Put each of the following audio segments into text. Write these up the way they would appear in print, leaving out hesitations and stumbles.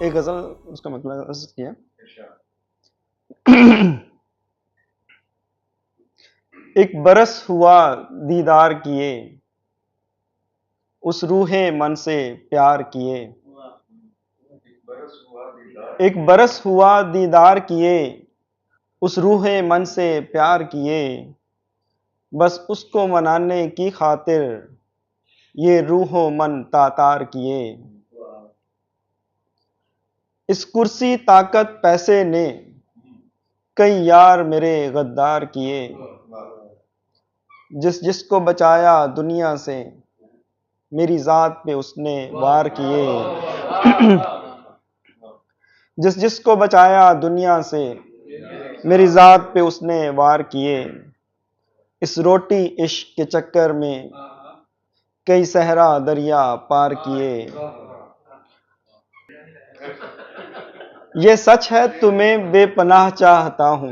एक गजल उसका मतलब अर्ज किया। एक बरस हुआ दीदार किए, उस रूहे मन से प्यार किए। एक बरस हुआ दीदार किए, उस रूहे मन से प्यार किए। बस उसको मनाने की खातिर ये रूहो मन तातार किए। इस कुर्सी ताकत पैसे ने कई यार मेरे गद्दार किए। जिस जिसको बचाया दुनिया से मेरी जात पे उसने वार किए। जिस जिसको बचाया दुनिया से मेरी जात पे उसने वार किए। इस रोटी इश्क के चक्कर में कई सहरा दरिया पार किए। ये सच है तुम्हें बेपनाह चाहता हूँ।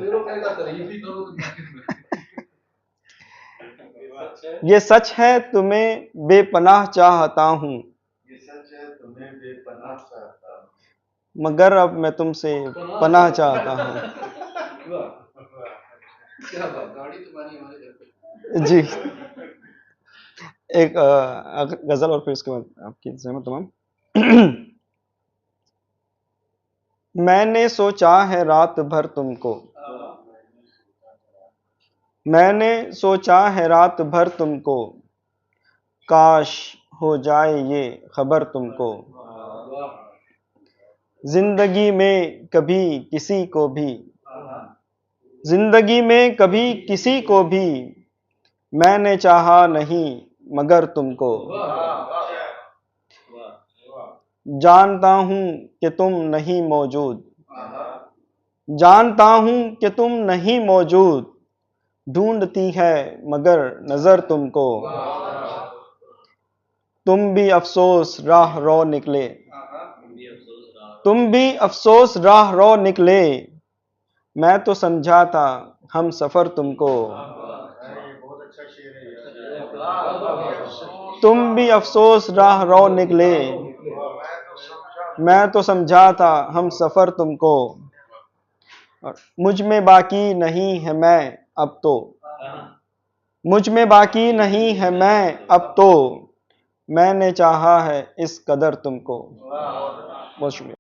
ये सच है तुम्हें बेपनाह चाहता हूँ। मगर अब मैं तुमसे पनाह चाहता हूँ। जी, एक गजल और फिर उसके बाद आपकी सहमत तमाम। मैंने सोचा है रात भर तुमको, मैंने सोचा है रात भर तुमको, काश हो जाए ये खबर तुमको। जिंदगी में कभी किसी को भी, जिंदगी में कभी किसी को भी मैंने चाहा नहीं मगर तुमको। जानता हूं कि तुम नहीं मौजूद, जानता हूं कि तुम नहीं मौजूद, ढूंढती है मगर नजर तुमको। तुम भी अफसोस राह रो निकले, तुम भी अफसोस राह रो निकले। मैं तो समझा था हम सफर तुमको। तुम भी अफसोस राह रो निकले, मैं तो समझा था हम सफर तुमको। मुझ में बाकी नहीं है मैं अब तो, मुझ में बाकी नहीं है मैं अब तो, मैंने चाहा है इस कदर तुमको। बहुत शुक्रिया।